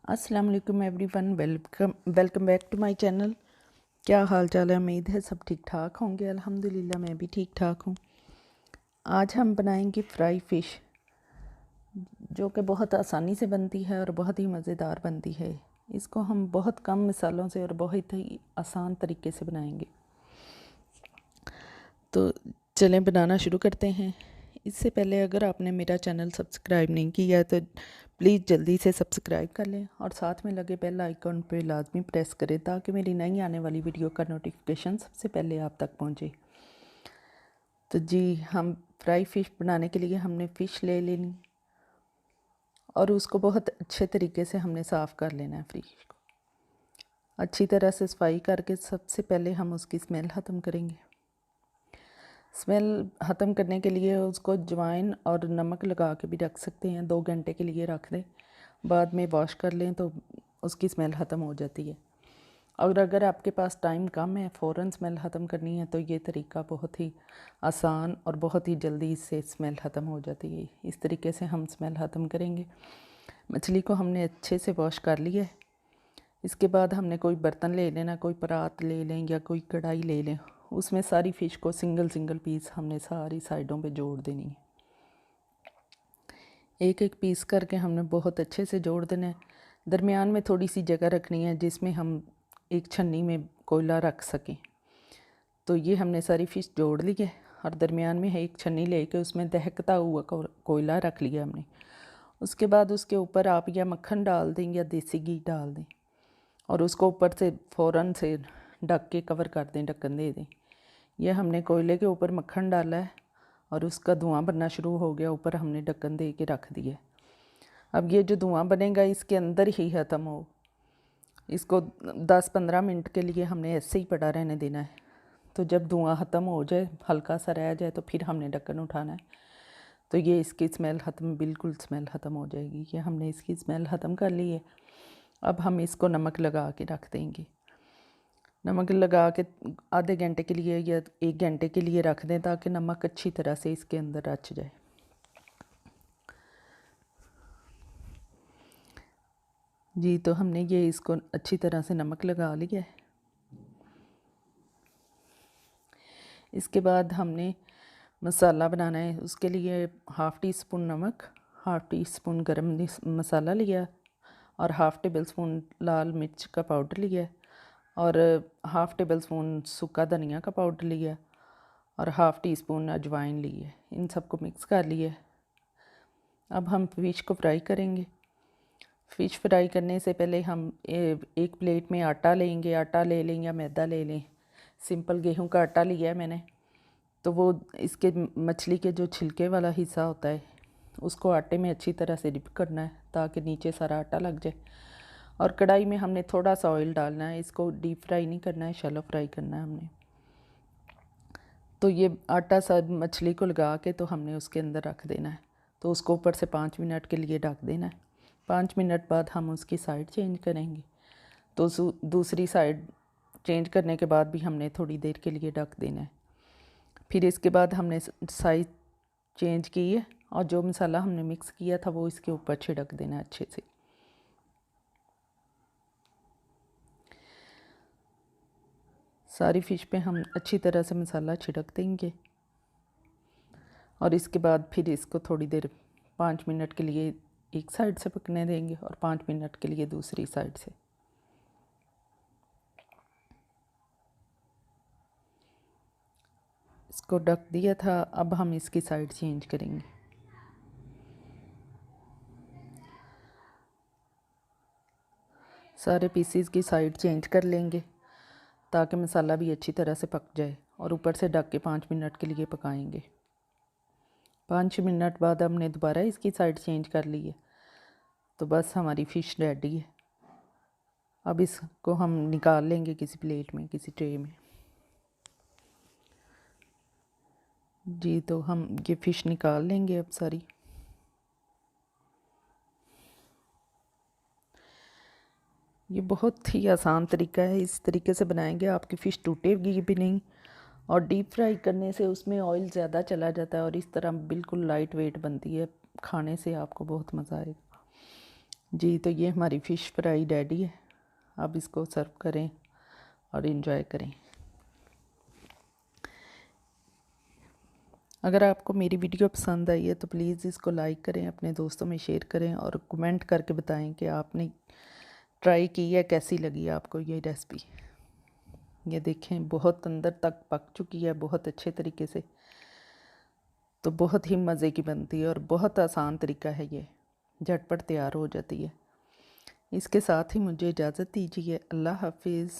अस्सलाम वालेकुम everyone, welcome back to my channel. क्या हाल चाल है? उम्मीद है सब ठीक ठाक होंगे। अल्हम्दुलिल्लाह मैं भी ठीक ठाक हूँ। आज हम बनाएंगे फ्राई फ़िश, जो कि बहुत आसानी से बनती है और बहुत ही मज़ेदार बनती है। इसको हम बहुत कम मसालों से और बहुत ही आसान तरीके से बनाएंगे। तो चलें बनाना शुरू करते हैं। इससे पहले अगर आपने मेरा चैनल सब्सक्राइब नहीं किया तो प्लीज़ जल्दी से सब्सक्राइब कर लें और साथ में लगे बेल आइकन पे लाजमी प्रेस करें ताकि मेरी नई आने वाली वीडियो का नोटिफिकेशन सबसे पहले आप तक पहुंचे। तो जी, हम फ्राई फ़िश बनाने के लिए हमने फ़िश ले लेनी और उसको बहुत अच्छे तरीके से हमने साफ़ कर लेना है। फ़िश को अच्छी तरह से सफाई करके सबसे पहले हम उसकी स्मेल ख़त्म करेंगे। स्मेल ख़त्म करने के लिए उसको अजवाइन और नमक लगा के भी रख सकते हैं। 2 घंटे के लिए रख दें, बाद में वॉश कर लें तो उसकी स्मेल ख़त्म हो जाती है। और अगर आपके पास टाइम कम है, फ़ौरन स्मेल ख़त्म करनी है, तो ये तरीका बहुत ही आसान और बहुत ही जल्दी इससे स्मेल ख़त्म हो जाती है। इस तरीके से हम स्मेल ख़त्म करेंगे। मछली को हमने अच्छे से वॉश कर लिया है। इसके बाद हमने कोई बर्तन ले लेना, कोई परात ले लें या कोई कढ़ाई ले लें। उसमें सारी फ़िश को सिंगल सिंगल पीस हमने सारी साइडों पे जोड़ देनी है। एक एक पीस करके हमने बहुत अच्छे से जोड़ देना है। दरमियान में थोड़ी सी जगह रखनी है जिसमें हम एक छन्नी में कोयला रख सकें। तो ये हमने सारी फ़िश जोड़ ली है और दरमियान में एक छन्नी लेके उसमें दहकता हुआ कोयला रख लिया हमने। उसके बाद उसके ऊपर आप या मक्खन डाल दें या देसी घी डाल दें और उसको ऊपर से फ़ौरन से ढक के कवर कर दें, ढक्कन दे दें। यह हमने कोयले के ऊपर मक्खन डाला है और उसका धुआं बनना शुरू हो गया। ऊपर हमने ढक्कन दे के रख दिया। अब ये जो धुआं बनेगा इसके अंदर ही ख़त्म हो। इसको 10-15 मिनट के लिए हमने ऐसे ही पड़ा रहने देना है। तो जब धुआं ख़त्म हो जाए, हल्का सा रह जाए, तो फिर हमने ढक्कन उठाना है। तो ये इसकी स्मेल ख़त्म, बिल्कुल स्मेल ख़त्म हो जाएगी। ये हमने इसकी स्मेल ख़त्म कर ली है। अब हम इसको नमक लगा के रख देंगे। नमक लगा के आधे घंटे के लिए या 1 घंटे के लिए रख दें ताकि नमक अच्छी तरह से इसके अंदर रच जाए। जी, तो हमने ये इसको अच्छी तरह से नमक लगा लिया है। इसके बाद हमने मसाला बनाना है। उसके लिए 1/2 टी स्पून नमक, 1/2 टी स्पून गरम मसाला लिया और 1/2 टेबल स्पून लाल मिर्च का पाउडर लिया और 1/2 टेबल स्पून सूखा धनिया का पाउडर लिया और 1/2 टी स्पून अजवाइन ली है। इन सबको मिक्स कर लिया। अब हम फ़िश को फ्राई करेंगे। फ़िश फ्राई करने से पहले हम एक प्लेट में आटा लेंगे। आटा ले लें या मैदा ले लें। सिंपल गेहूं का आटा लिया है मैंने। तो वो इसके मछली के जो छिलके वाला हिस्सा होता है उसको आटे में अच्छी तरह से डिप करना है ताकि नीचे सारा आटा लग जाए। और कढ़ाई में हमने थोड़ा सा ऑयल डालना है। इसको डीप फ्राई नहीं करना है, शैलो फ्राई करना है हमने। तो ये आटा सा मछली को लगा के तो हमने उसके अंदर रख देना है। तो उसको ऊपर से 5 मिनट के लिए ढक देना है। 5 मिनट बाद हम उसकी साइड चेंज करेंगे। तो दूसरी साइड चेंज करने के बाद भी हमने थोड़ी देर के लिए ढक देना है। फिर इसके बाद हमने साइज चेंज की है और जो मसाला हमने मिक्स किया था वो इसके ऊपर छिड़क देना है अच्छे से। सारी फ़िश पे हम अच्छी तरह से मसाला छिड़क देंगे और इसके बाद फिर इसको थोड़ी देर 5 मिनट के लिए एक साइड से पकने देंगे और 5 मिनट के लिए दूसरी साइड से। इसको ढक दिया था। अब हम इसकी साइड चेंज करेंगे। सारे पीसीज की साइड चेंज कर लेंगे ताकि मसाला भी अच्छी तरह से पक जाए और ऊपर से ढक के 5 मिनट के लिए पकाएंगे। 5 मिनट बाद हमने दोबारा इसकी साइड चेंज कर ली है। तो बस हमारी फ़िश रेडी है। अब इसको हम निकाल लेंगे किसी प्लेट में, किसी ट्रे में। जी, तो हम ये फ़िश निकाल लेंगे अब सारी। ये बहुत ही आसान तरीका है। इस तरीके से बनाएंगे आपकी फ़िश टूटेगी भी नहीं और डीप फ्राई करने से उसमें ऑयल ज़्यादा चला जाता है और इस तरह बिल्कुल लाइट वेट बनती है। खाने से आपको बहुत मज़ा आएगा। जी। तो ये हमारी फ़िश फ्राई रेडी है, अब इसको सर्व करें और इन्जॉय करें। अगर आपको मेरी वीडियो पसंद आई है तो प्लीज़ इसको लाइक करें, अपने दोस्तों में शेयर करें और कमेंट करके बताएं कि आपने ट्राई की है, कैसी लगी आपको ये रेसिपी। ये देखें बहुत अंदर तक पक चुकी है, बहुत अच्छे तरीके से। तो बहुत ही मज़े की बनती है और बहुत आसान तरीका है, ये झटपट तैयार हो जाती है। इसके साथ ही मुझे इजाज़त दीजिए। अल्लाह हाफिज़।